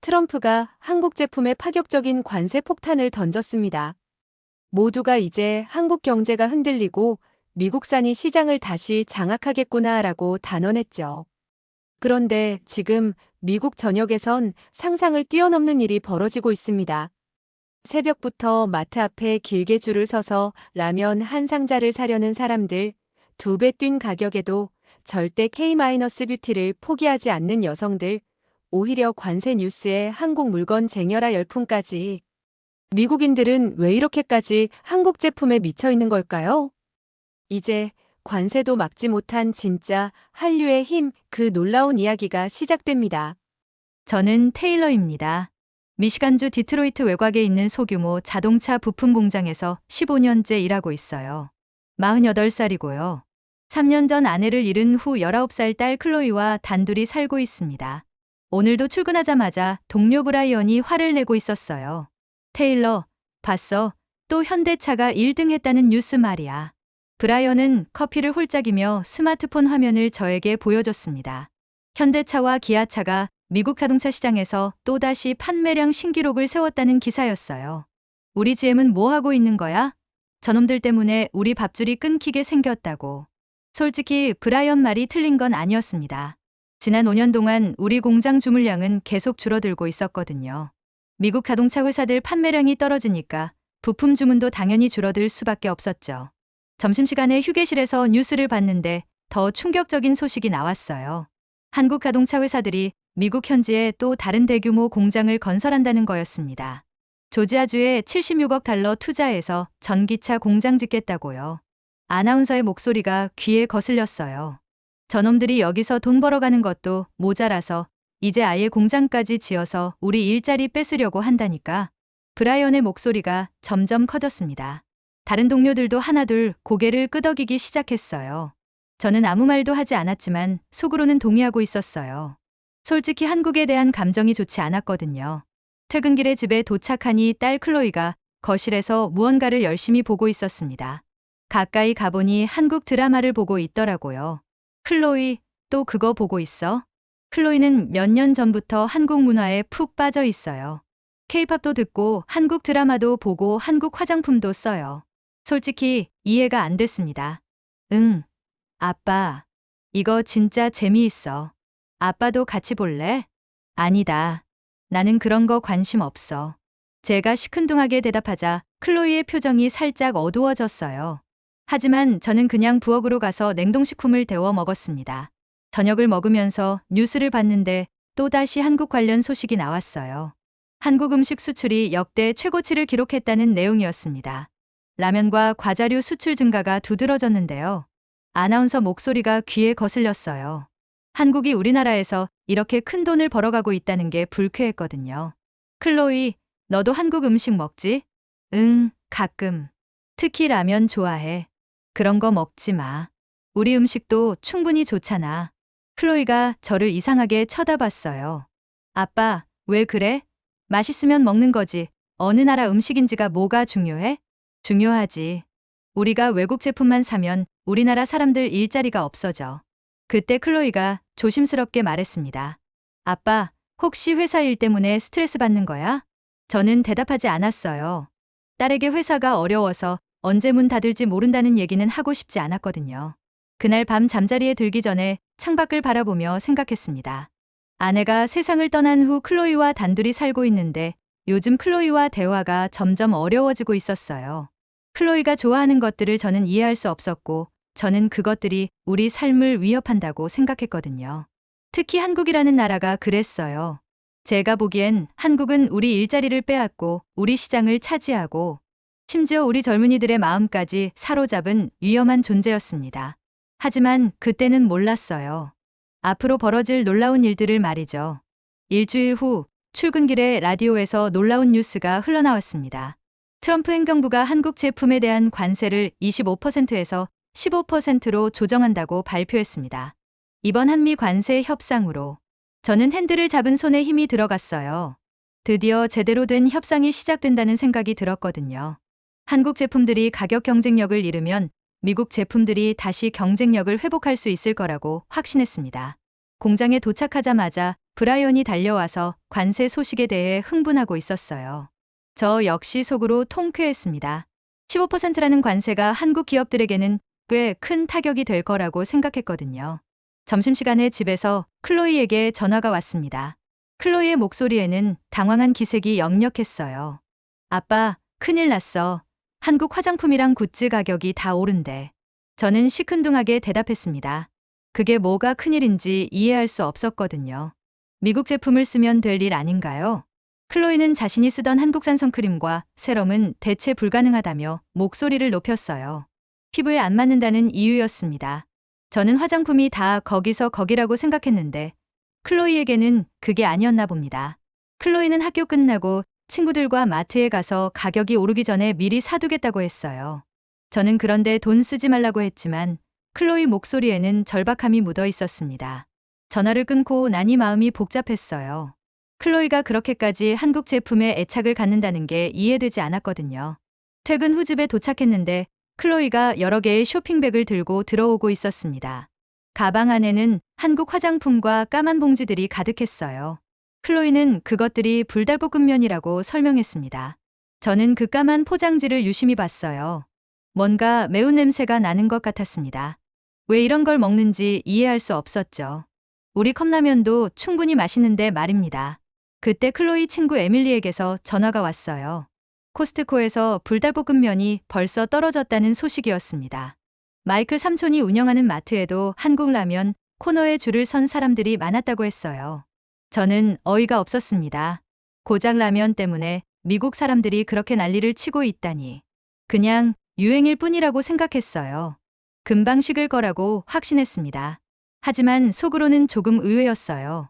트럼프가 한국 제품에 파격적인 관세 폭탄을 던졌습니다. 모두가 이제 한국 경제가 흔들리고 미국산이 시장을 다시 장악하겠구나라고 단언했죠. 그런데 지금 미국 전역에선 상상을 뛰어넘는 일이 벌어지고 있습니다. 새벽부터 마트 앞에 길게 줄을 서서 라면 한 상자를 사려는 사람들, 2배 뛴 가격에도 절대 K-뷰티를 포기하지 않는 여성들, 오히려 관세 뉴스에 한국 물건 쟁여라 열풍까지. 미국인들은 왜 이렇게까지 한국 제품에 미쳐 있는 걸까요? 이제 관세도 막지 못한 진짜 한류의 힘, 그 놀라운 이야기가 시작됩니다. 저는 테일러입니다. 미시간주 디트로이트 외곽에 있는 소규모 자동차 부품 공장에서 15년째 일하고 있어요. 48살이고요. 3년 전 아내를 잃은 후 19살 딸 클로이와 단둘이 살고 있습니다. 오늘도 출근하자마자 동료 브라이언이 화를 내고 있었어요. 테일러, 봤어? 또 현대차가 1등 했다는 뉴스 말이야. 브라이언은 커피를 홀짝이며 스마트폰 화면을 저에게 보여줬습니다. 현대차와 기아차가 미국 자동차 시장에서 또다시 판매량 신기록을 세웠다는 기사였어요. 우리 GM은 뭐 하고 있는 거야? 저놈들 때문에 우리 밥줄이 끊기게 생겼다고. 솔직히 브라이언 말이 틀린 건 아니었습니다. 지난 5년 동안 우리 공장 주물량은 계속 줄어들고 있었거든요. 미국 자동차 회사들 판매량이 떨어지니까 부품 주문도 당연히 줄어들 수밖에 없었죠. 점심시간에 휴게실에서 뉴스를 봤는데 더 충격적인 소식이 나왔어요. 한국 자동차 회사들이 미국 현지에 또 다른 대규모 공장을 건설한다는 거였습니다. 조지아주에 76억 달러 투자해서 전기차 공장 짓겠다고요. 아나운서의 목소리가 귀에 거슬렸어요. 저놈들이 여기서 돈 벌어가는 것도 모자라서 이제 아예 공장까지 지어서 우리 일자리 뺏으려고 한다니까. 브라이언의 목소리가 점점 커졌습니다. 다른 동료들도 하나둘 고개를 끄덕이기 시작했어요. 저는 아무 말도 하지 않았지만 속으로는 동의하고 있었어요. 솔직히 한국에 대한 감정이 좋지 않았거든요. 퇴근길에 집에 도착하니 딸 클로이가 거실에서 무언가를 열심히 보고 있었습니다. 가까이 가보니 한국 드라마를 보고 있더라고요. 클로이, 또 그거 보고 있어? 클로이는 몇 년 전부터 한국 문화에 푹 빠져 있어요. K-팝도 듣고 한국 드라마도 보고 한국 화장품도 써요. 솔직히 이해가 안 됐습니다. 응, 아빠, 이거 진짜 재미있어. 아빠도 같이 볼래? 아니다. 나는 그런 거 관심 없어. 제가 시큰둥하게 대답하자 클로이의 표정이 살짝 어두워졌어요. 하지만 저는 그냥 부엌으로 가서 냉동식품을 데워 먹었습니다. 저녁을 먹으면서 뉴스를 봤는데 또다시 한국 관련 소식이 나왔어요. 한국 음식 수출이 역대 최고치를 기록했다는 내용이었습니다. 라면과 과자류 수출 증가가 두드러졌는데요. 아나운서 목소리가 귀에 거슬렸어요. 한국이 우리나라에서 이렇게 큰 돈을 벌어가고 있다는 게 불쾌했거든요. 클로이, 너도 한국 음식 먹지? 응, 가끔. 특히 라면 좋아해. 그런 거 먹지 마. 우리 음식도 충분히 좋잖아. 클로이가 저를 이상하게 쳐다봤어요. 아빠, 왜 그래? 맛있으면 먹는 거지. 어느 나라 음식인지가 뭐가 중요해? 중요하지. 우리가 외국 제품만 사면 우리나라 사람들 일자리가 없어져. 그때 클로이가 조심스럽게 말했습니다. 아빠, 혹시 회사 일 때문에 스트레스 받는 거야? 저는 대답하지 않았어요. 딸에게 회사가 어려워서 언제 문 닫을지 모른다는 얘기는 하고 싶지 않았거든요. 그날 밤 잠자리에 들기 전에 창밖을 바라보며 생각했습니다. 아내가 세상을 떠난 후 클로이와 단둘이 살고 있는데 요즘 클로이와 대화가 점점 어려워지고 있었어요. 클로이가 좋아하는 것들을 저는 이해할 수 없었고 저는 그것들이 우리 삶을 위협한다고 생각했거든요. 특히 한국이라는 나라가 그랬어요. 제가 보기엔 한국은 우리 일자리를 빼앗고 우리 시장을 차지하고 심지어 우리 젊은이들의 마음까지 사로잡은 위험한 존재였습니다. 하지만 그때는 몰랐어요. 앞으로 벌어질 놀라운 일들을 말이죠. 일주일 후 출근길에 라디오에서 놀라운 뉴스가 흘러나왔습니다. 트럼프 행정부가 한국 제품에 대한 관세를 25%에서 15%로 조정한다고 발표했습니다. 이번 한미 관세 협상으로 저는 핸들을 잡은 손에 힘이 들어갔어요. 드디어 제대로 된 협상이 시작된다는 생각이 들었거든요. 한국 제품들이 가격 경쟁력을 잃으면 미국 제품들이 다시 경쟁력을 회복할 수 있을 거라고 확신했습니다. 공장에 도착하자마자 브라이언이 달려와서 관세 소식에 대해 흥분하고 있었어요. 저 역시 속으로 통쾌했습니다. 15%라는 관세가 한국 기업들에게는 꽤 큰 타격이 될 거라고 생각했거든요. 점심시간에 집에서 클로이에게 전화가 왔습니다. 클로이의 목소리에는 당황한 기색이 역력했어요. 아빠, 큰일 났어. 한국 화장품이랑 굿즈 가격이 다 오른대. 저는 시큰둥하게 대답했습니다. 그게 뭐가 큰일인지 이해할 수 없었거든요. 미국 제품을 쓰면 될 일 아닌가요? 클로이는 자신이 쓰던 한국산 선크림과 세럼은 대체 불가능하다며 목소리를 높였어요. 피부에 안 맞는다는 이유였습니다. 저는 화장품이 다 거기서 거기라고 생각했는데 클로이에게는 그게 아니었나 봅니다. 클로이는 학교 끝나고 친구들과 마트에 가서 가격이 오르기 전에 미리 사두겠다고 했어요. 저는 그런데 돈 쓰지 말라고 했지만 클로이 목소리에는 절박함이 묻어 있었습니다. 전화를 끊고 나니 마음이 복잡했어요. 클로이가 그렇게까지 한국 제품에 애착을 갖는다는 게 이해되지 않았거든요. 퇴근 후 집에 도착했는데 클로이가 여러 개의 쇼핑백을 들고 들어오고 있었습니다. 가방 안에는 한국 화장품과 까만 봉지들이 가득했어요. 클로이는 그것들이 불닭볶음면이라고 설명했습니다. 저는 그 까만 포장지를 유심히 봤어요. 뭔가 매운 냄새가 나는 것 같았습니다. 왜 이런 걸 먹는지 이해할 수 없었죠. 우리 컵라면도 충분히 맛있는데 말입니다. 그때 클로이 친구 에밀리에게서 전화가 왔어요. 코스트코에서 불닭볶음면이 벌써 떨어졌다는 소식이었습니다. 마이클 삼촌이 운영하는 마트에도 한국 라면 코너에 줄을 선 사람들이 많았다고 했어요. 저는 어이가 없었습니다. 고작 라면 때문에 미국 사람들이 그렇게 난리를 치고 있다니. 그냥 유행일 뿐이라고 생각했어요. 금방 식을 거라고 확신했습니다. 하지만 속으로는 조금 의외였어요.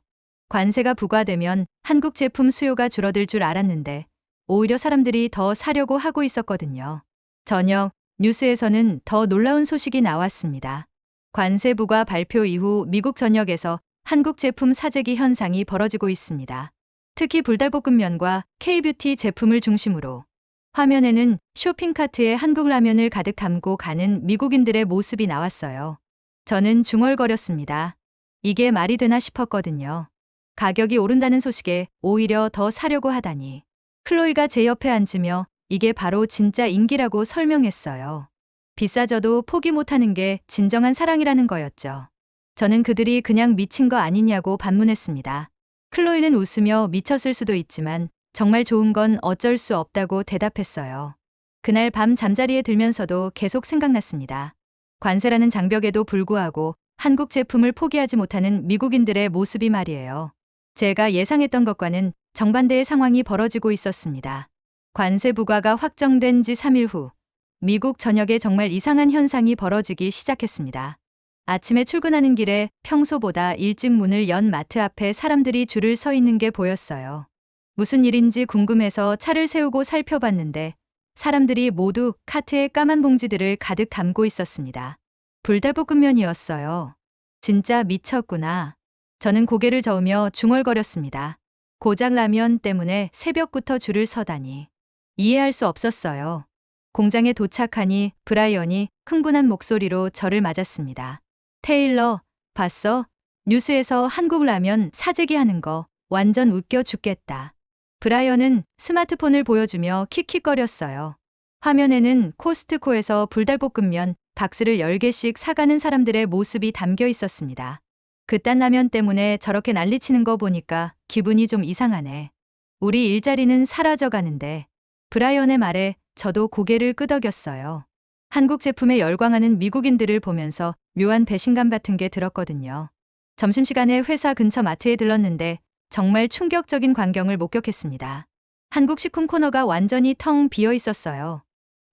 관세가 부과되면 한국 제품 수요가 줄어들 줄 알았는데 오히려 사람들이 더 사려고 하고 있었거든요. 저녁 뉴스에서는 더 놀라운 소식이 나왔습니다. 관세 부과 발표 이후 미국 전역에서 한국 제품 사재기 현상이 벌어지고 있습니다. 특히 불닭볶음면과 K-뷰티 제품을 중심으로 화면에는 쇼핑카트에 한국 라면을 가득 담고 가는 미국인들의 모습이 나왔어요. 저는 중얼거렸습니다. 이게 말이 되나 싶었거든요. 가격이 오른다는 소식에 오히려 더 사려고 하다니. 클로이가 제 옆에 앉으며 이게 바로 진짜 인기라고 설명했어요. 비싸져도 포기 못하는 게 진정한 사랑이라는 거였죠. 저는 그들이 그냥 미친 거 아니냐고 반문했습니다. 클로이는 웃으며 미쳤을 수도 있지만 정말 좋은 건 어쩔 수 없다고 대답했어요. 그날 밤 잠자리에 들면서도 계속 생각났습니다. 관세라는 장벽에도 불구하고 한국 제품을 포기하지 못하는 미국인들의 모습이 말이에요. 제가 예상했던 것과는 정반대의 상황이 벌어지고 있었습니다. 관세 부과가 확정된 지 3일 후 미국 전역에 정말 이상한 현상이 벌어지기 시작했습니다. 아침에 출근하는 길에 평소보다 일찍 문을 연 마트 앞에 사람들이 줄을 서 있는 게 보였어요. 무슨 일인지 궁금해서 차를 세우고 살펴봤는데 사람들이 모두 카트에 까만 봉지들을 가득 담고 있었습니다. 불닭볶음면이었어요. 진짜 미쳤구나. 저는 고개를 저으며 중얼거렸습니다. 고작 라면 때문에 새벽부터 줄을 서다니. 이해할 수 없었어요. 공장에 도착하니 브라이언이 흥분한 목소리로 저를 맞았습니다. 테일러, 봤어? 뉴스에서 한국 라면 사재기 하는 거 완전 웃겨 죽겠다. 브라이언은 스마트폰을 보여주며 킥킥거렸어요. 화면에는 코스트코에서 불닭볶음면 박스를 10개씩 사가는 사람들의 모습이 담겨 있었습니다. 그딴 라면 때문에 저렇게 난리치는 거 보니까 기분이 좀 이상하네. 우리 일자리는 사라져가는데. 브라이언의 말에 저도 고개를 끄덕였어요. 한국 제품에 열광하는 미국인들을 보면서 묘한 배신감 같은 게 들었거든요. 점심시간에 회사 근처 마트에 들렀는데 정말 충격적인 광경을 목격했습니다. 한국 식품 코너가 완전히 텅 비어 있었어요.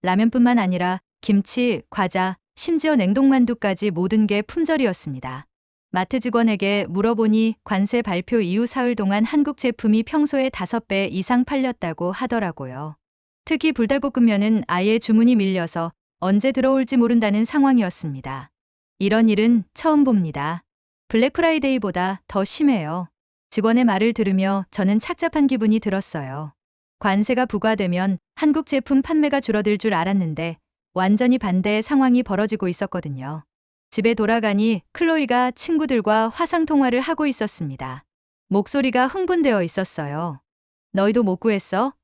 라면뿐만 아니라 김치, 과자, 심지어 냉동만두까지 모든 게 품절이었습니다. 마트 직원에게 물어보니 관세 발표 이후 사흘 동안 한국 제품이 평소의 5배 이상 팔렸다고 하더라고요. 특히 불닭볶음면은 아예 주문이 밀려서 언제 들어올지 모른다는 상황이었습니다. 이런 일은 처음 봅니다. 블랙 프라이데이보다 더 심해요. 직원의 말을 들으며 저는 착잡한 기분이 들었어요. 관세가 부과되면 한국 제품 판매가 줄어들 줄 알았는데 완전히 반대의 상황이 벌어지고 있었거든요. 집에 돌아가니 클로이가 친구들과 화상통화를 하고 있었습니다. 목소리가 흥분되어 있었어요. 너희도 못 구했어?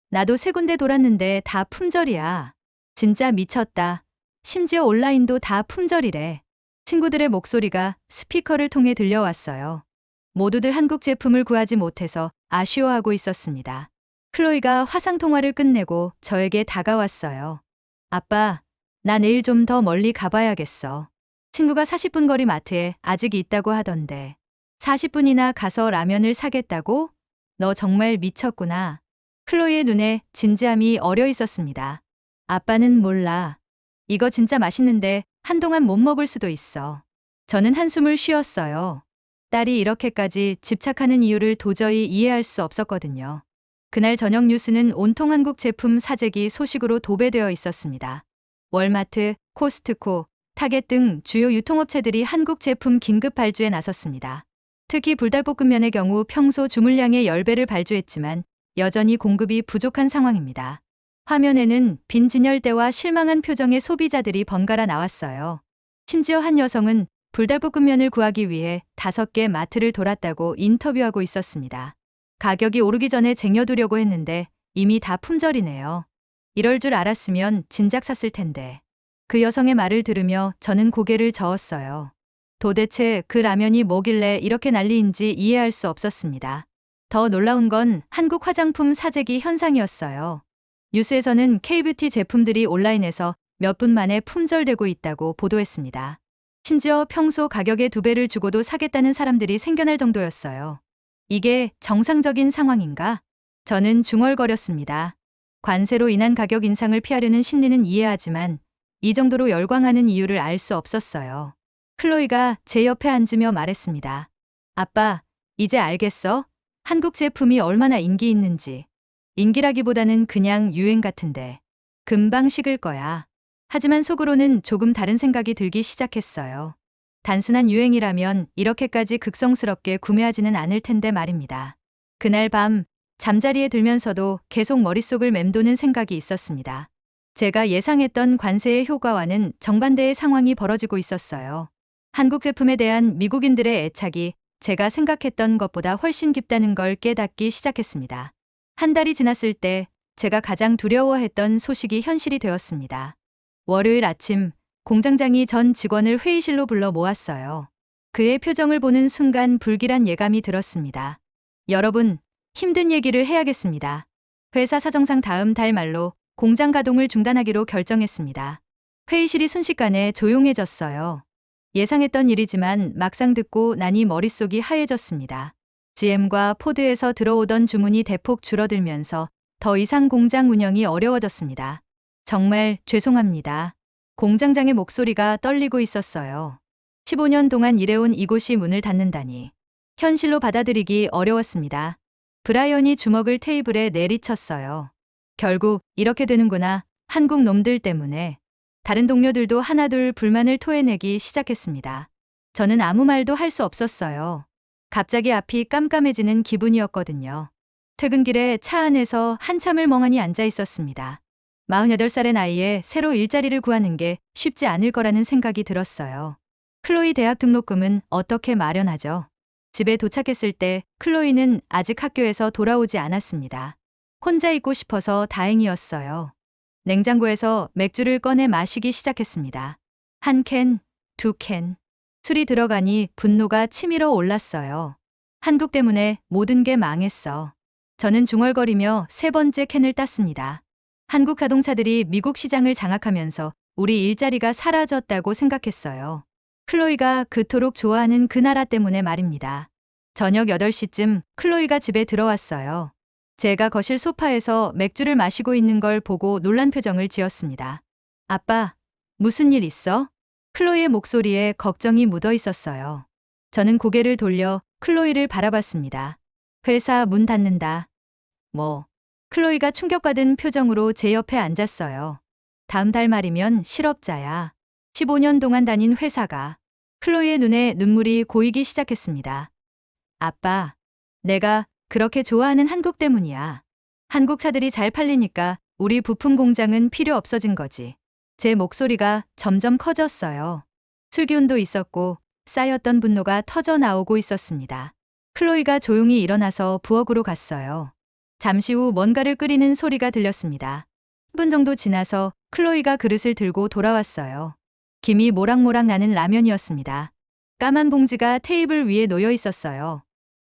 나도 3군데 돌았는데 다 품절이야. 진짜 미쳤다. 심지어 온라인도 다 품절이래. 친구들의 목소리가 스피커를 통해 들려왔어요. 모두들 한국 제품을 구하지 못해서 아쉬워하고 있었습니다. 클로이가 화상통화를 끝내고 저에게 다가왔어요. 아빠, 나 내일 좀 더 멀리 가봐야겠어. 친구가 40분 거리 마트에 아직 있다고 하던데. 40분이나 가서 라면을 사겠다고? 너 정말 미쳤구나. 클로이의 눈에 진지함이 어려 있었습니다. 아빠는 몰라. 이거 진짜 맛있는데 한동안 못 먹을 수도 있어. 저는 한숨을 쉬었어요. 딸이 이렇게까지 집착하는 이유를 도저히 이해할 수 없었거든요. 그날 저녁 뉴스는 온통 한국 제품 사재기 소식으로 도배되어 있었습니다. 월마트, 코스트코, 타겟 등 주요 유통업체들이 한국 제품 긴급 발주에 나섰습니다. 특히 불닭볶음면의 경우 평소 주물량의 10배를 발주했지만 여전히 공급이 부족한 상황입니다. 화면에는 빈 진열대와 실망한 표정의 소비자들이 번갈아 나왔어요. 심지어 한 여성은 불닭볶음면을 구하기 위해 5개 마트를 돌았다고 인터뷰하고 있었습니다. 가격이 오르기 전에 쟁여두려고 했는데 이미 다 품절이네요. 이럴 줄 알았으면 진작 샀을 텐데. 그 여성의 말을 들으며 저는 고개를 저었어요. 도대체 그 라면이 뭐길래 이렇게 난리인지 이해할 수 없었습니다. 더 놀라운 건 한국 화장품 사재기 현상이었어요. 뉴스에서는 K뷰티 제품들이 온라인에서 몇 분 만에 품절되고 있다고 보도했습니다. 심지어 평소 가격의 2배를 주고도 사겠다는 사람들이 생겨날 정도였어요. 이게 정상적인 상황인가? 저는 중얼거렸습니다. 관세로 인한 가격 인상을 피하려는 심리는 이해하지만 이 정도로 열광하는 이유를 알 수 없었어요. 클로이가 제 옆에 앉으며 말했습니다. 아빠, 이제 알겠어? 한국 제품이 얼마나 인기 있는지. 인기라기보다는 그냥 유행 같은데. 금방 식을 거야. 하지만 속으로는 조금 다른 생각이 들기 시작했어요. 단순한 유행이라면 이렇게까지 극성스럽게 구매하지는 않을 텐데 말입니다. 그날 밤 잠자리에 들면서도 계속 머릿속을 맴도는 생각이 있었습니다. 제가 예상했던 관세의 효과와는 정반대의 상황이 벌어지고 있었어요. 한국 제품에 대한 미국인들의 애착이 제가 생각했던 것보다 훨씬 깊다는 걸 깨닫기 시작했습니다. 한 달이 지났을 때 제가 가장 두려워했던 소식이 현실이 되었습니다. 월요일 아침 공장장이 전 직원을 회의실로 불러 모았어요. 그의 표정을 보는 순간 불길한 예감이 들었습니다. 여러분, 힘든 얘기를 해야겠습니다. 회사 사정상 다음 달 말로 공장 가동을 중단하기로 결정했습니다. 회의실이 순식간에 조용해졌어요. 예상했던 일이지만 막상 듣고 나니 머릿속이 하얘졌습니다. GM과 포드에서 들어오던 주문이 대폭 줄어들면서 더 이상 공장 운영이 어려워졌습니다. 정말 죄송합니다. 공장장의 목소리가 떨리고 있었어요. 15년 동안 일해온 이곳이 문을 닫는다니. 현실로 받아들이기 어려웠습니다. 브라이언이 주먹을 테이블에 내리쳤어요. 결국 이렇게 되는구나. 한국 놈들 때문에. 다른 동료들도 하나둘 불만을 토해내기 시작했습니다. 저는 아무 말도 할 수 없었어요. 갑자기 앞이 깜깜해지는 기분이었거든요. 퇴근길에 차 안에서 한참을 멍하니 앉아 있었습니다. 48살의 나이에 새로 일자리를 구하는 게 쉽지 않을 거라는 생각이 들었어요. 클로이 대학 등록금은 어떻게 마련하죠? 집에 도착했을 때 클로이는 아직 학교에서 돌아오지 않았습니다. 혼자 있고 싶어서 다행이었어요. 냉장고에서 맥주를 꺼내 마시기 시작했습니다. 1캔, 2캔. 술이 들어가니 분노가 치밀어 올랐어요. 한국 때문에 모든 게 망했어. 저는 중얼거리며 3번째 캔을 땄습니다. 한국 자동차들이 미국 시장을 장악하면서 우리 일자리가 사라졌다고 생각했어요. 클로이가 그토록 좋아하는 그 나라 때문에 말입니다. 저녁 8시쯤 클로이가 집에 들어왔어요. 제가 거실 소파에서 맥주를 마시고 있는 걸 보고 놀란 표정을 지었습니다. 아빠, 무슨 일 있어? 클로이의 목소리에 걱정이 묻어 있었어요. 저는 고개를 돌려 클로이를 바라봤습니다. 회사 문 닫는다. 뭐? 클로이가 충격받은 표정으로 제 옆에 앉았어요. 다음 달 말이면 실업자야. 15년 동안 다닌 회사가. 클로이의 눈에 눈물이 고이기 시작했습니다. 아빠, 내가 그렇게 좋아하는 한국 때문이야. 한국 차들이 잘 팔리니까 우리 부품 공장은 필요 없어진 거지. 제 목소리가 점점 커졌어요. 술기운도 있었고 쌓였던 분노가 터져 나오고 있었습니다. 클로이가 조용히 일어나서 부엌으로 갔어요. 잠시 후 뭔가를 끓이는 소리가 들렸습니다. 10분 정도 지나서 클로이가 그릇을 들고 돌아왔어요. 김이 모락모락 나는 라면이었습니다. 까만 봉지가 테이블 위에 놓여 있었어요.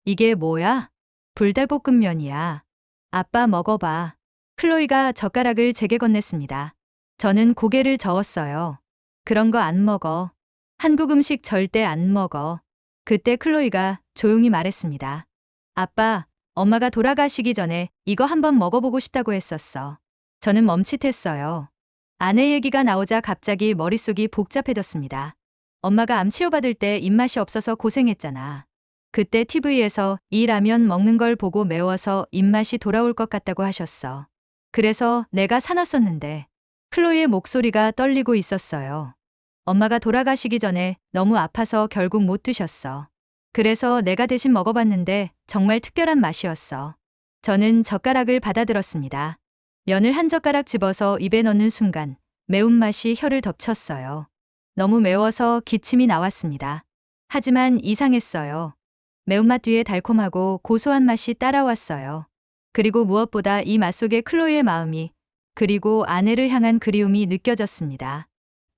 이게 뭐야? 불닭볶음면이야. 아빠 먹어봐. 클로이가 젓가락을 제게 건넸습니다. 저는 고개를 저었어요. 그런 거 안 먹어. 한국 음식 절대 안 먹어. 그때 클로이가 조용히 말했습니다. 아빠, 엄마가 돌아가시기 전에 이거 한번 먹어보고 싶다고 했었어. 저는 멈칫했어요. 아내 얘기가 나오자 갑자기 머릿속이 복잡해졌습니다. 엄마가 암 치료받을 때 입맛이 없어서 고생했잖아. 그때 TV에서 이 라면 먹는 걸 보고 매워서 입맛이 돌아올 것 같다고 하셨어. 그래서 내가 사놨었는데 클로이의 목소리가 떨리고 있었어요. 엄마가 돌아가시기 전에 너무 아파서 결국 못 드셨어. 그래서 내가 대신 먹어봤는데 정말 특별한 맛이었어. 저는 젓가락을 받아들었습니다. 면을 한 젓가락 집어서 입에 넣는 순간 매운맛이 혀를 덮쳤어요. 너무 매워서 기침이 나왔습니다. 하지만 이상했어요. 매운맛 뒤에 달콤하고 고소한 맛이 따라왔어요. 그리고 무엇보다 이 맛 속에 클로이의 마음이 그리고 아내를 향한 그리움이 느껴졌습니다.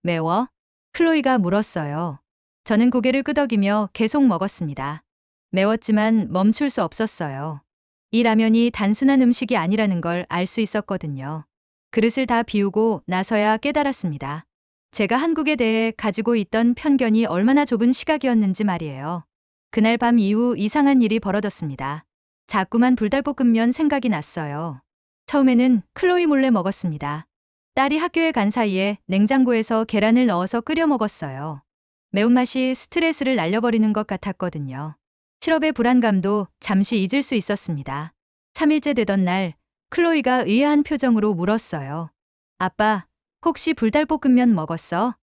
매워? 클로이가 물었어요. 저는 고개를 끄덕이며 계속 먹었습니다. 매웠지만 멈출 수 없었어요. 이 라면이 단순한 음식이 아니라는 걸 알 수 있었거든요. 그릇을 다 비우고 나서야 깨달았습니다. 제가 한국에 대해 가지고 있던 편견이 얼마나 좁은 시각이었는지 말이에요. 그날 밤 이후 이상한 일이 벌어졌습니다. 자꾸만 불닭볶음면 생각이 났어요. 처음에는 클로이 몰래 먹었습니다. 딸이 학교에 간 사이에 냉장고에서 계란을 넣어서 끓여 먹었어요. 매운맛이 스트레스를 날려버리는 것 같았거든요. 실업의 불안감도 잠시 잊을 수 있었습니다. 3일째 되던 날, 클로이가 의아한 표정으로 물었어요. 아빠, 혹시 불닭볶음면 먹었어?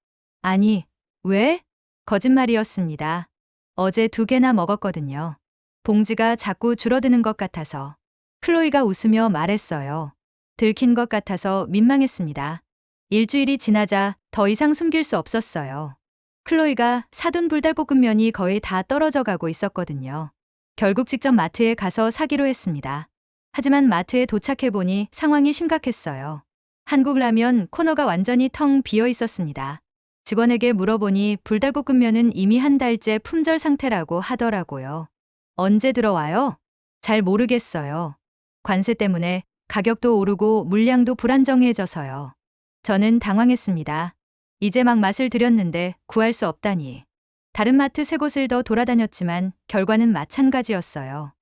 아니, 왜? 거짓말이었습니다. 어제 2개나 먹었거든요. 봉지가 자꾸 줄어드는 것 같아서. 클로이가 웃으며 말했어요. 들킨 것 같아서 민망했습니다. 일주일이 지나자 더 이상 숨길 수 없었어요. 클로이가 사둔 불닭볶음면이 거의 다 떨어져 가고 있었거든요. 결국 직접 마트에 가서 사기로 했습니다. 하지만 마트에 도착해보니 상황이 심각했어요. 한국 라면 코너가 완전히 텅 비어 있었습니다. 직원에게 물어보니 불닭볶음면은 이미 1달째 품절 상태라고 하더라고요. 언제 들어와요? 잘 모르겠어요. 관세 때문에 가격도 오르고 물량도 불안정해져서요. 저는 당황했습니다. 이제 막 맛을 들였는데 구할 수 없다니. 다른 마트 3곳을 더 돌아다녔지만 결과는 마찬가지였어요.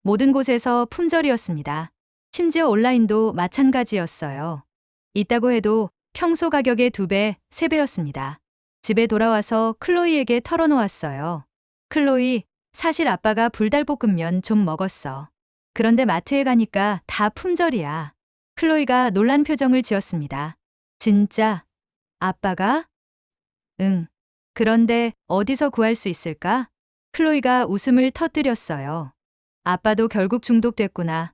모든 곳에서 품절이었습니다. 심지어 온라인도 마찬가지였어요. 있다고 해도 평소 가격의 2배, 3배였습니다. 집에 돌아와서 클로이에게 털어놓았어요. 클로이, 사실 아빠가 불닭볶음면 좀 먹었어. 그런데 마트에 가니까 다 품절이야. 클로이가 놀란 표정을 지었습니다. 진짜? 아빠가? 응. 그런데 어디서 구할 수 있을까? 클로이가 웃음을 터뜨렸어요. 아빠도 결국 중독됐구나.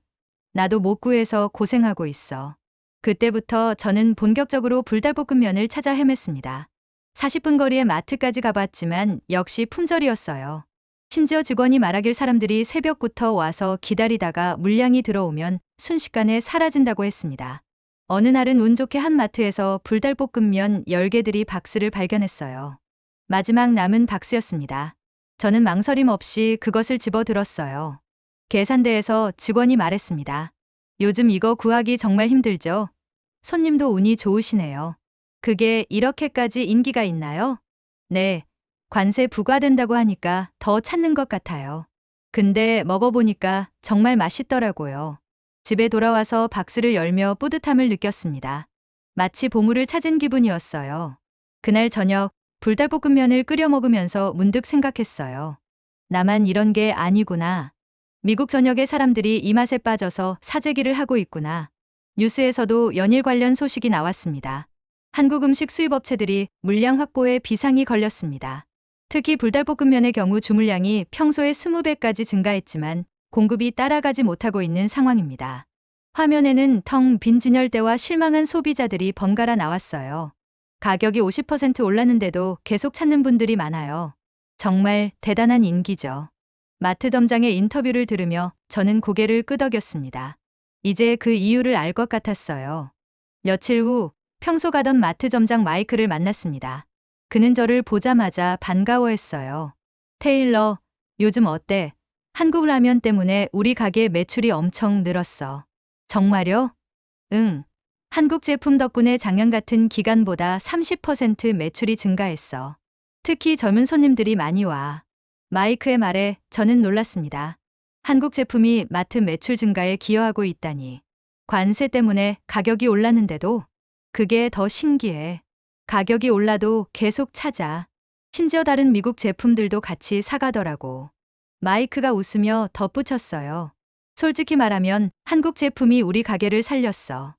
나도 못 구해서 고생하고 있어. 그때부터 저는 본격적으로 불닭볶음면을 찾아 헤맸습니다. 40분 거리의 마트까지 가봤지만 역시 품절이었어요. 심지어 직원이 말하길 사람들이 새벽부터 와서 기다리다가 물량이 들어오면 순식간에 사라진다고 했습니다. 어느 날은 운 좋게 한 마트에서 불닭볶음면 10개들이 박스를 발견했어요. 마지막 남은 박스였습니다. 저는 망설임 없이 그것을 집어들었어요. 계산대에서 직원이 말했습니다. 요즘 이거 구하기 정말 힘들죠? 손님도 운이 좋으시네요. 그게 이렇게까지 인기가 있나요? 네. 관세 부과된다고 하니까 더 찾는 것 같아요. 근데 먹어보니까 정말 맛있더라고요. 집에 돌아와서 박스를 열며 뿌듯함을 느꼈습니다. 마치 보물을 찾은 기분이었어요. 그날 저녁 불닭볶음면을 끓여 먹으면서 문득 생각했어요. 나만 이런 게 아니구나. 미국 전역의 사람들이 이 맛에 빠져서 사재기를 하고 있구나. 뉴스에서도 연일 관련 소식이 나왔습니다. 한국 음식 수입업체들이 물량 확보에 비상이 걸렸습니다. 특히 불닭볶음면의 경우 주물량이 평소의 20배까지 증가했지만 공급이 따라가지 못하고 있는 상황입니다. 화면에는 텅 빈 진열대와 실망한 소비자들이 번갈아 나왔어요. 가격이 50% 올랐는데도 계속 찾는 분들이 많아요. 정말 대단한 인기죠. 마트 점장의 인터뷰를 들으며 저는 고개를 끄덕였습니다. 이제 그 이유를 알 것 같았어요. 며칠 후 평소 가던 마트 점장 마이크를 만났습니다. 그는 저를 보자마자 반가워했어요. 테일러, 요즘 어때? 한국 라면 때문에 우리 가게 매출이 엄청 늘었어. 정말요? 응. 한국 제품 덕분에 작년 같은 기간보다 30% 매출이 증가했어. 특히 젊은 손님들이 많이 와. 마이크의 말에 저는 놀랐습니다. 한국 제품이 마트 매출 증가에 기여하고 있다니. 관세 때문에 가격이 올랐는데도 그게 더 신기해. 가격이 올라도 계속 찾아. 심지어 다른 미국 제품들도 같이 사가더라고. 마이크가 웃으며 덧붙였어요. 솔직히 말하면 한국 제품이 우리 가게를 살렸어.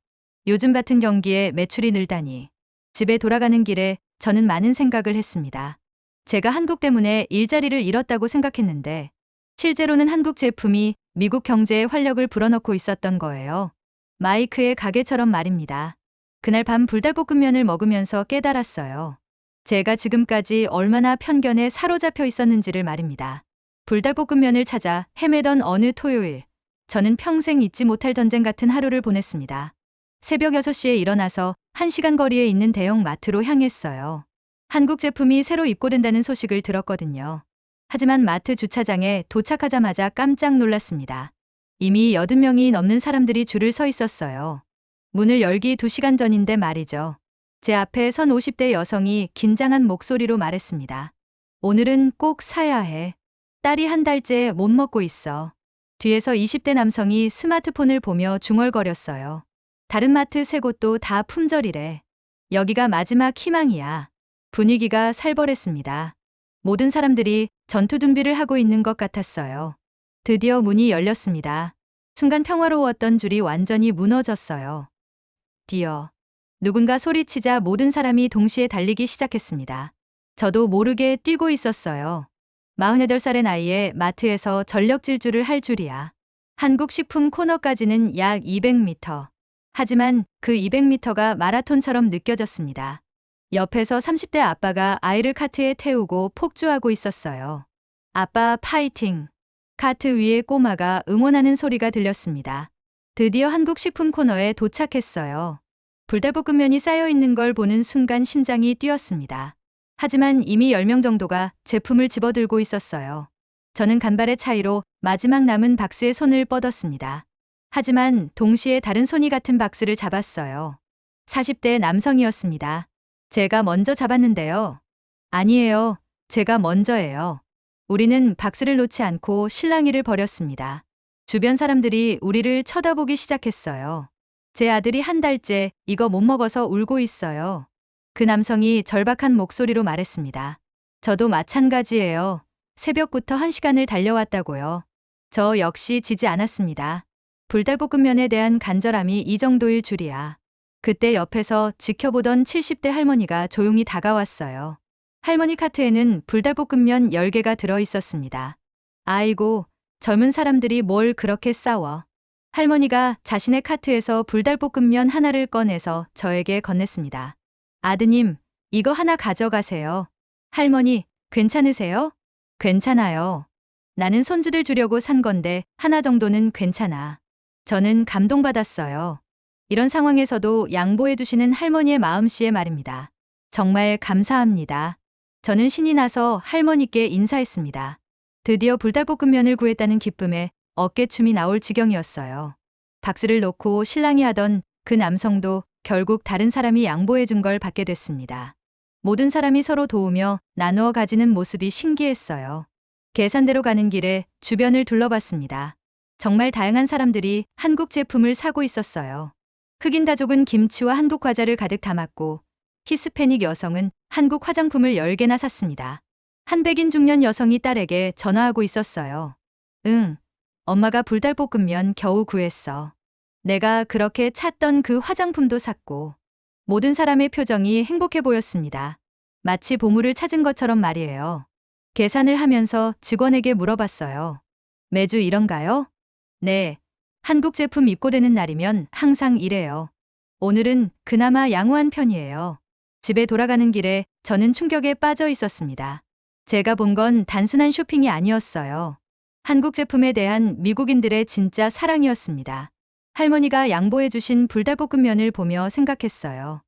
요즘 같은 경기에 매출이 늘다니. 집에 돌아가는 길에 저는 많은 생각을 했습니다. 제가 한국 때문에 일자리를 잃었다고 생각했는데 실제로는 한국 제품이 미국 경제에 활력을 불어넣고 있었던 거예요. 마이크의 가게처럼 말입니다. 그날 밤 불닭볶음면을 먹으면서 깨달았어요. 제가 지금까지 얼마나 편견에 사로잡혀 있었는지를 말입니다. 불닭볶음면을 찾아 헤매던 어느 토요일, 저는 평생 잊지 못할 전쟁 같은 하루를 보냈습니다. 새벽 6시에 일어나서 1시간 거리에 있는 대형 마트로 향했어요. 한국 제품이 새로 입고된다는 소식을 들었거든요. 하지만 마트 주차장에 도착하자마자 깜짝 놀랐습니다. 이미 80명이 넘는 사람들이 줄을 서 있었어요. 문을 열기 2시간 전인데 말이죠. 제 앞에 선 50대 여성이 긴장한 목소리로 말했습니다. 오늘은 꼭 사야 해. 딸이 한 달째 못 먹고 있어. 뒤에서 20대 남성이 스마트폰을 보며 중얼거렸어요. 다른 마트 세 곳도 다 품절이래. 여기가 마지막 희망이야. 분위기가 살벌했습니다. 모든 사람들이 전투 준비를 하고 있는 것 같았어요. 드디어 문이 열렸습니다. 순간 평화로웠던 줄이 완전히 무너졌어요. 디어. 누군가 소리치자 모든 사람이 동시에 달리기 시작했습니다. 저도 모르게 뛰고 있었어요. 48살의 나이에 마트에서 전력 질주를 할 줄이야. 한국 식품 코너까지는 약 200m. 하지만 그 200m가 마라톤처럼 느껴졌습니다. 옆에서 30대 아빠가 아이를 카트에 태우고 폭주하고 있었어요. 아빠 파이팅! 카트 위에 꼬마가 응원하는 소리가 들렸습니다. 드디어 한국 식품 코너에 도착했어요. 불닭볶음면이 쌓여 있는 걸 보는 순간 심장이 뛰었습니다. 하지만 이미 10명 정도가 제품을 집어들고 있었어요. 저는 간발의 차이로 마지막 남은 박스에 손을 뻗었습니다. 하지만 동시에 다른 손이 같은 박스를 잡았어요. 40대 남성이었습니다. 제가 먼저 잡았는데요. 아니에요. 제가 먼저예요. 우리는 박스를 놓지 않고 실랑이를 벌였습니다. 주변 사람들이 우리를 쳐다보기 시작했어요. 제 아들이 한 달째 이거 못 먹어서 울고 있어요. 그 남성이 절박한 목소리로 말했습니다. 저도 마찬가지예요. 새벽부터 1시간을 달려왔다고요. 저 역시 지지 않았습니다. 불닭볶음면에 대한 간절함이 이 정도일 줄이야. 그때 옆에서 지켜보던 70대 할머니가 조용히 다가왔어요. 할머니 카트에는 불닭볶음면 10개가 들어 있었습니다. 아이고, 젊은 사람들이 뭘 그렇게 싸워. 할머니가 자신의 카트에서 불닭볶음면 하나를 꺼내서 저에게 건넸습니다. 아드님, 이거 하나 가져가세요. 할머니, 괜찮으세요? 괜찮아요. 나는 손주들 주려고 산 건데 하나 정도는 괜찮아. 저는 감동받았어요. 이런 상황에서도 양보해주시는 할머니의 마음씨에 말입니다. 정말 감사합니다. 저는 신이 나서 할머니께 인사했습니다. 드디어 불닭볶음면을 구했다는 기쁨에 어깨춤이 나올 지경이었어요. 박스를 놓고 실랑이 하던 그 남성도 결국 다른 사람이 양보해준 걸 받게 됐습니다. 모든 사람이 서로 도우며 나누어 가지는 모습이 신기했어요. 계산대로 가는 길에 주변을 둘러봤습니다. 정말 다양한 사람들이 한국 제품을 사고 있었어요. 흑인 다족은 김치와 한국 과자를 가득 담았고 히스패닉 여성은 한국 화장품을 10개나 샀습니다. 한 백인 중년 여성이 딸에게 전화하고 있었어요. 응, 엄마가 불닭볶음면 겨우 구했어. 내가 그렇게 찾던 그 화장품도 샀고. 모든 사람의 표정이 행복해 보였습니다. 마치 보물을 찾은 것처럼 말이에요. 계산을 하면서 직원에게 물어봤어요. 매주 이런가요? 네. 한국 제품 입고되는 날이면 항상 이래요. 오늘은 그나마 양호한 편이에요. 집에 돌아가는 길에 저는 충격에 빠져 있었습니다. 제가 본 건 단순한 쇼핑이 아니었어요. 한국 제품에 대한 미국인들의 진짜 사랑이었습니다. 할머니가 양보해주신 불닭볶음면을 보며 생각했어요.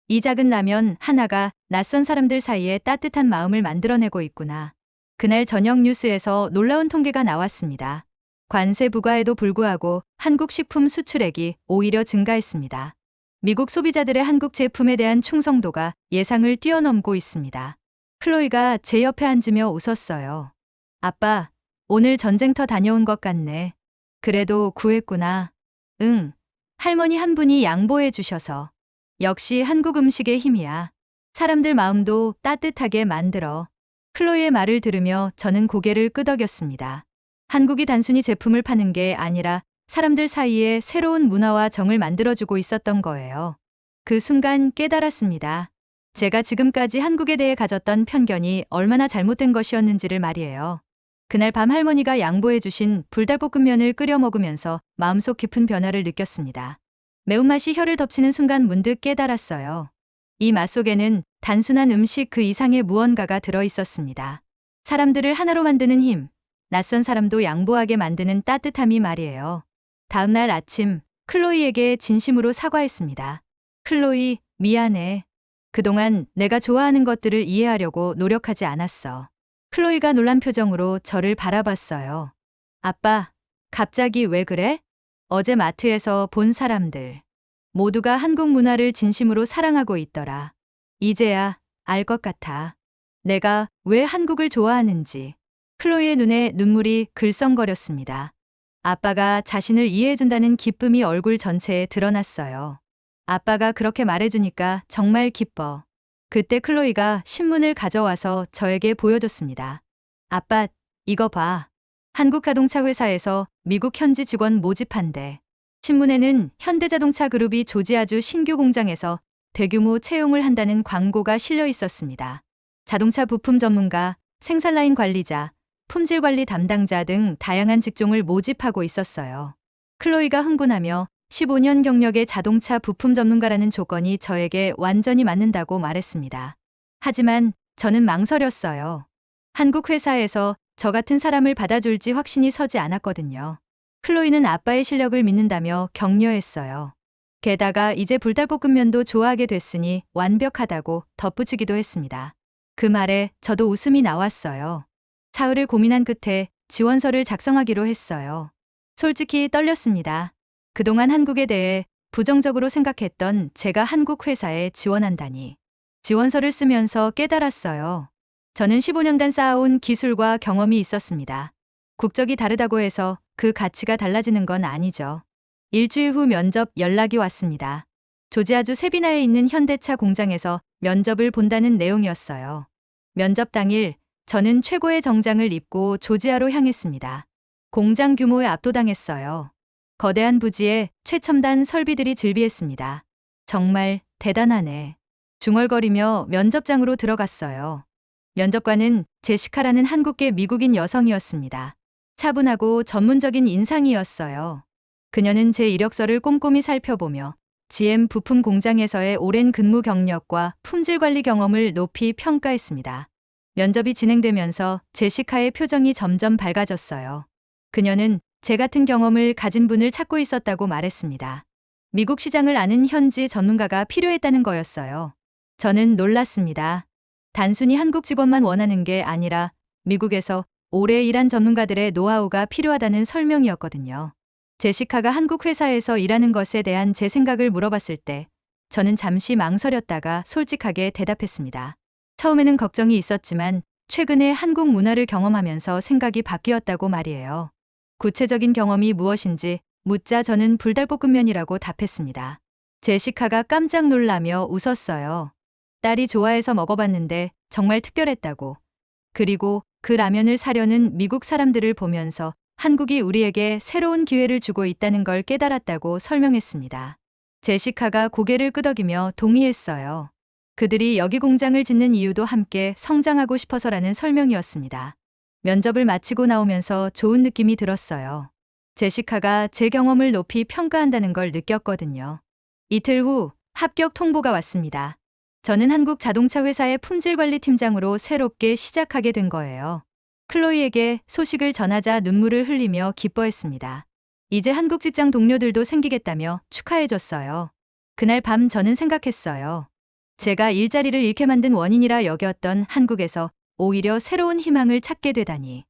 이 작은 라면 하나가 낯선 사람들 사이에 따뜻한 마음을 만들어내고 있구나. 그날 저녁 뉴스에서 놀라운 통계가 나왔습니다. 관세 부과에도 불구하고 한국 식품 수출액이 오히려 증가했습니다. 미국 소비자들의 한국 제품에 대한 충성도가 예상을 뛰어넘고 있습니다. 클로이가 제 옆에 앉으며 웃었어요. 아빠, 오늘 전쟁터 다녀온 것 같네. 그래도 구했구나. 응. 할머니 한 분이 양보해 주셔서. 역시 한국 음식의 힘이야. 사람들 마음도 따뜻하게 만들어. 클로이의 말을 들으며 저는 고개를 끄덕였습니다. 한국이 단순히 제품을 파는 게 아니라 사람들 사이에 새로운 문화와 정을 만들어주고 있었던 거예요. 그 순간 깨달았습니다. 제가 지금까지 한국에 대해 가졌던 편견이 얼마나 잘못된 것이었는지를 말이에요. 그날 밤 할머니가 양보해주신 불닭볶음면을 끓여 먹으면서 마음속 깊은 변화를 느꼈습니다. 매운맛이 혀를 덮치는 순간 문득 깨달았어요. 이 맛 속에는 단순한 음식 그 이상의 무언가가 들어있었습니다. 사람들을 하나로 만드는 힘, 낯선 사람도 양보하게 만드는 따뜻함이 말이에요. 다음날 아침, 클로이에게 진심으로 사과했습니다. 클로이, 미안해. 그동안 내가 좋아하는 것들을 이해하려고 노력하지 않았어. 클로이가 놀란 표정으로 저를 바라봤어요. 아빠, 갑자기 왜 그래? 어제 마트에서 본 사람들. 모두가 한국 문화를 진심으로 사랑하고 있더라. 이제야 알 것 같아. 내가 왜 한국을 좋아하는지. 클로이의 눈에 눈물이 글썽거렸습니다. 아빠가 자신을 이해해준다는 기쁨이 얼굴 전체에 드러났어요. 아빠가 그렇게 말해주니까 정말 기뻐. 그때 클로이가 신문을 가져와서 저에게 보여줬습니다. 아빠, 이거 봐. 한국자동차 회사에서 미국 현지 직원 모집한대. 신문에는 현대자동차 그룹이 조지아주 신규 공장에서 대규모 채용을 한다는 광고가 실려 있었습니다. 자동차 부품 전문가, 생산라인 관리자, 품질 관리 담당자 등 다양한 직종을 모집하고 있었어요. 클로이가 흥분하며 15년 경력의 자동차 부품 전문가라는 조건이 저에게 완전히 맞는다고 말했습니다. 하지만 저는 망설였어요. 한국 회사에서 저 같은 사람을 받아줄지 확신이 서지 않았거든요. 클로이는 아빠의 실력을 믿는다며 격려했어요. 게다가 이제 불닭볶음면도 좋아하게 됐으니 완벽하다고 덧붙이기도 했습니다. 그 말에 저도 웃음이 나왔어요. 사흘을 고민한 끝에 지원서를 작성하기로 했어요. 솔직히 떨렸습니다. 그동안 한국에 대해 부정적으로 생각했던 제가 한국 회사에 지원한다니. 지원서를 쓰면서 깨달았어요. 저는 15년간 쌓아온 기술과 경험이 있었습니다. 국적이 다르다고 해서 그 가치가 달라지는 건 아니죠. 일주일 후 면접 연락이 왔습니다. 조지아주 세비나에 있는 현대차 공장에서 면접을 본다는 내용이었어요. 면접 당일 저는 최고의 정장을 입고 조지아로 향했습니다. 공장 규모에 압도당했어요. 거대한 부지에 최첨단 설비들이 즐비했습니다. 정말 대단하네. 중얼거리며 면접장으로 들어갔어요. 면접관은 제시카라는 한국계 미국인 여성이었습니다. 차분하고 전문적인 인상이었어요. 그녀는 제 이력서를 꼼꼼히 살펴보며 GM 부품 공장에서의 오랜 근무 경력과 품질 관리 경험을 높이 평가했습니다. 면접이 진행되면서 제시카의 표정이 점점 밝아졌어요. 그녀는 제 같은 경험을 가진 분을 찾고 있었다고 말했습니다. 미국 시장을 아는 현지 전문가가 필요했다는 거였어요. 저는 놀랐습니다. 단순히 한국 직원만 원하는 게 아니라 미국에서 오래 일한 전문가들의 노하우가 필요하다는 설명이었거든요. 제시카가 한국 회사에서 일하는 것에 대한 제 생각을 물어봤을 때 저는 잠시 망설였다가 솔직하게 대답했습니다. 처음에는 걱정이 있었지만 최근에 한국 문화를 경험하면서 생각이 바뀌었다고 말이에요. 구체적인 경험이 무엇인지 묻자 저는 불닭볶음면이라고 답했습니다. 제시카가 깜짝 놀라며 웃었어요. 딸이 좋아해서 먹어봤는데 정말 특별했다고. 그리고 그 라면을 사려는 미국 사람들을 보면서 한국이 우리에게 새로운 기회를 주고 있다는 걸 깨달았다고 설명했습니다. 제시카가 고개를 끄덕이며 동의했어요. 그들이 여기 공장을 짓는 이유도 함께 성장하고 싶어서라는 설명이었습니다. 면접을 마치고 나오면서 좋은 느낌이 들었어요. 제시카가 제 경험을 높이 평가한다는 걸 느꼈거든요. 이틀 후 합격 통보가 왔습니다. 저는 한국 자동차 회사의 품질관리 팀장으로 새롭게 시작하게 된 거예요. 클로이에게 소식을 전하자 눈물을 흘리며 기뻐했습니다. 이제 한국 직장 동료들도 생기겠다며 축하해줬어요. 그날 밤 저는 생각했어요. 제가 일자리를 잃게 만든 원인이라 여겼던 한국에서 오히려 새로운 희망을 찾게 되다니.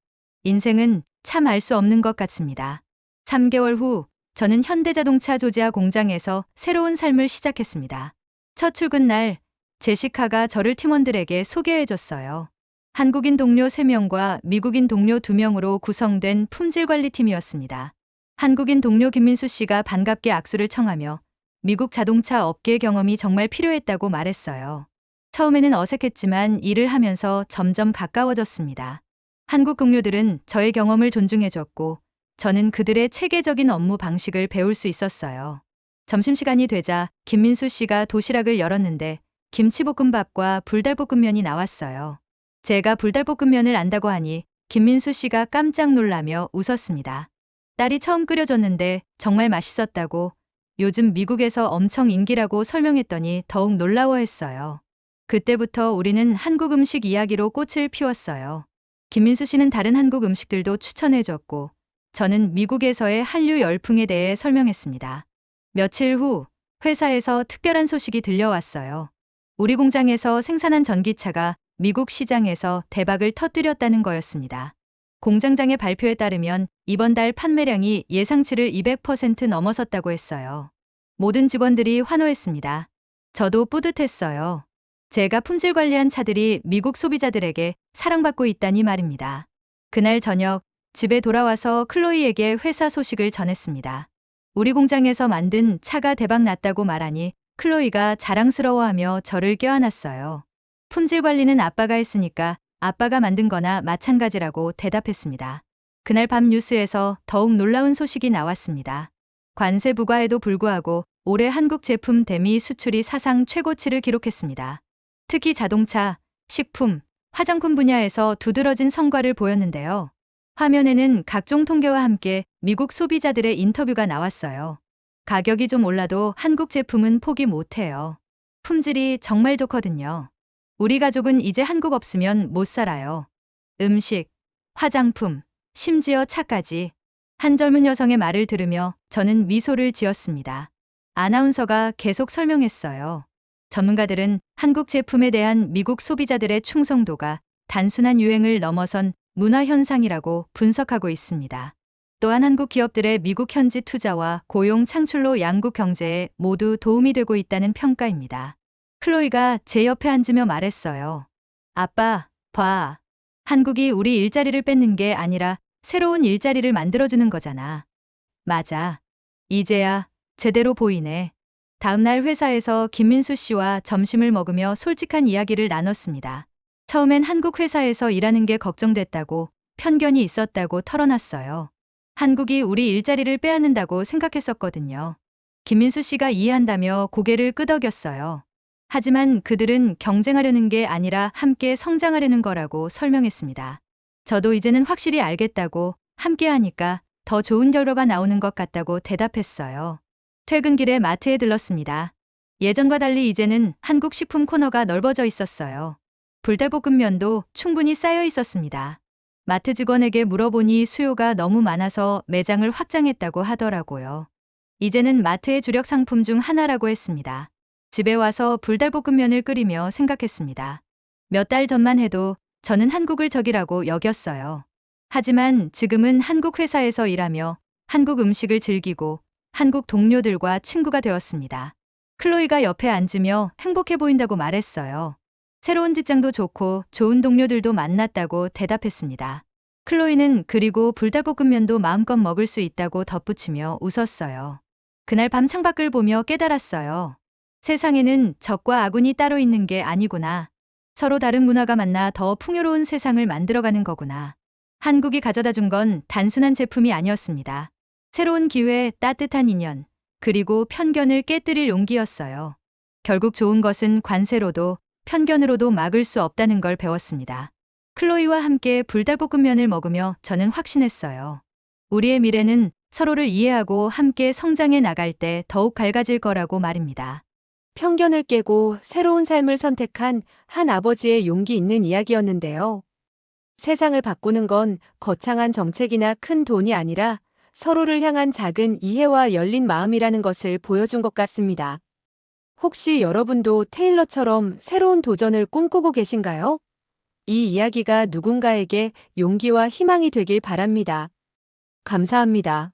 인생은 참 알 수 없는 것 같습니다. 3개월 후 저는 현대자동차 조지아 공장에서 새로운 삶을 시작했습니다. 첫 출근 날 제시카가 저를 팀원들에게 소개해줬어요. 한국인 동료 3명과 미국인 동료 2명으로 구성된 품질관리팀이었습니다. 한국인 동료 김민수 씨가 반갑게 악수를 청하며 미국 자동차 업계 경험이 정말 필요했다고 말했어요. 처음에는 어색했지만 일을 하면서 점점 가까워졌습니다. 한국 동료들은 저의 경험을 존중해줬고 저는 그들의 체계적인 업무 방식을 배울 수 있었어요. 점심시간이 되자 김민수 씨가 도시락을 열었는데 김치볶음밥과 불달볶음면이 나왔어요. 제가 불달볶음면을 안다고 하니 김민수 씨가 깜짝 놀라며 웃었습니다. 딸이 처음 끓여줬는데 정말 맛있었다고 요즘 미국에서 엄청 인기라고 설명했더니 더욱 놀라워했어요. 그때부터 우리는 한국 음식 이야기로 꽃을 피웠어요. 김민수 씨는 다른 한국 음식들도 추천해줬고 저는 미국에서의 한류 열풍에 대해 설명했습니다. 며칠 후 회사에서 특별한 소식이 들려왔어요. 우리 공장에서 생산한 전기차가 미국 시장에서 대박을 터뜨렸다는 거였습니다. 공장장의 발표에 따르면 이번 달 판매량이 예상치를 200% 넘어섰다고 했어요. 모든 직원들이 환호했습니다. 저도 뿌듯했어요. 제가 품질 관리한 차들이 미국 소비자들에게 사랑받고 있다니 말입니다. 그날 저녁 집에 돌아와서 클로이에게 회사 소식을 전했습니다. 우리 공장에서 만든 차가 대박 났다고 말하니 클로이가 자랑스러워하며 저를 껴안았어요. 품질 관리는 아빠가 했으니까 아빠가 만든 거나 마찬가지라고 대답했습니다. 그날 밤 뉴스에서 더욱 놀라운 소식이 나왔습니다. 관세 부과에도 불구하고 올해 한국 제품 대미 수출이 사상 최고치를 기록했습니다. 특히 자동차, 식품, 화장품 분야에서 두드러진 성과를 보였는데요. 화면에는 각종 통계와 함께 미국 소비자들의 인터뷰가 나왔어요. 가격이 좀 올라도 한국 제품은 포기 못해요. 품질이 정말 좋거든요. 우리 가족은 이제 한국 없으면 못 살아요. 음식, 화장품, 심지어 차까지. 한 젊은 여성의 말을 들으며 저는 미소를 지었습니다. 아나운서가 계속 설명했어요. 전문가들은 한국 제품에 대한 미국 소비자들의 충성도가 단순한 유행을 넘어선 문화 현상이라고 분석하고 있습니다. 또한 한국 기업들의 미국 현지 투자와 고용 창출로 양국 경제에 모두 도움이 되고 있다는 평가입니다. 클로이가 제 옆에 앉으며 말했어요. 아빠, 봐. 한국이 우리 일자리를 뺏는 게 아니라 새로운 일자리를 만들어주는 거잖아. 맞아. 이제야 제대로 보이네. 다음날 회사에서 김민수 씨와 점심을 먹으며 솔직한 이야기를 나눴습니다. 처음엔 한국 회사에서 일하는 게 걱정됐다고 편견이 있었다고 털어놨어요. 한국이 우리 일자리를 빼앗는다고 생각했었거든요. 김민수 씨가 이해한다며 고개를 끄덕였어요. 하지만 그들은 경쟁하려는 게 아니라 함께 성장하려는 거라고 설명했습니다. 저도 이제는 확실히 알겠다고 함께하니까 더 좋은 결과가 나오는 것 같다고 대답했어요. 퇴근길에 마트에 들렀습니다. 예전과 달리 이제는 한국 식품 코너가 넓어져 있었어요. 불달볶음면도 충분히 쌓여 있었습니다. 마트 직원에게 물어보니 수요가 너무 많아서 매장을 확장했다고 하더라고요. 이제는 마트의 주력 상품 중 하나라고 했습니다. 집에 와서 불달볶음면을 끓이며 생각했습니다. 몇 달 전만 해도 저는 한국을 적이라고 여겼어요. 하지만 지금은 한국 회사에서 일하며 한국 음식을 즐기고 한국 동료들과 친구가 되었습니다. 클로이가 옆에 앉으며 행복해 보인다고 말했어요. 새로운 직장도 좋고 좋은 동료들도 만났다고 대답했습니다. 클로이는 그리고 불닭볶음면도 마음껏 먹을 수 있다고 덧붙이며 웃었어요. 그날 밤 창밖을 보며 깨달았어요. 세상에는 적과 아군이 따로 있는 게 아니구나. 서로 다른 문화가 만나 더 풍요로운 세상을 만들어가는 거구나. 한국이 가져다 준 건 단순한 제품이 아니었습니다. 새로운 기회, 따뜻한 인연, 그리고 편견을 깨뜨릴 용기였어요. 결국 좋은 것은 관세로도 편견으로도 막을 수 없다는 걸 배웠습니다. 클로이와 함께 불닭볶음면을 먹으며 저는 확신했어요. 우리의 미래는 서로를 이해하고 함께 성장해 나갈 때 더욱 밝아질 거라고 말입니다. 편견을 깨고 새로운 삶을 선택한 한 아버지의 용기 있는 이야기였는데요. 세상을 바꾸는 건 거창한 정책이나 큰 돈이 아니라 서로를 향한 작은 이해와 열린 마음이라는 것을 보여준 것 같습니다. 혹시 여러분도 테일러처럼 새로운 도전을 꿈꾸고 계신가요? 이 이야기가 누군가에게 용기와 희망이 되길 바랍니다. 감사합니다.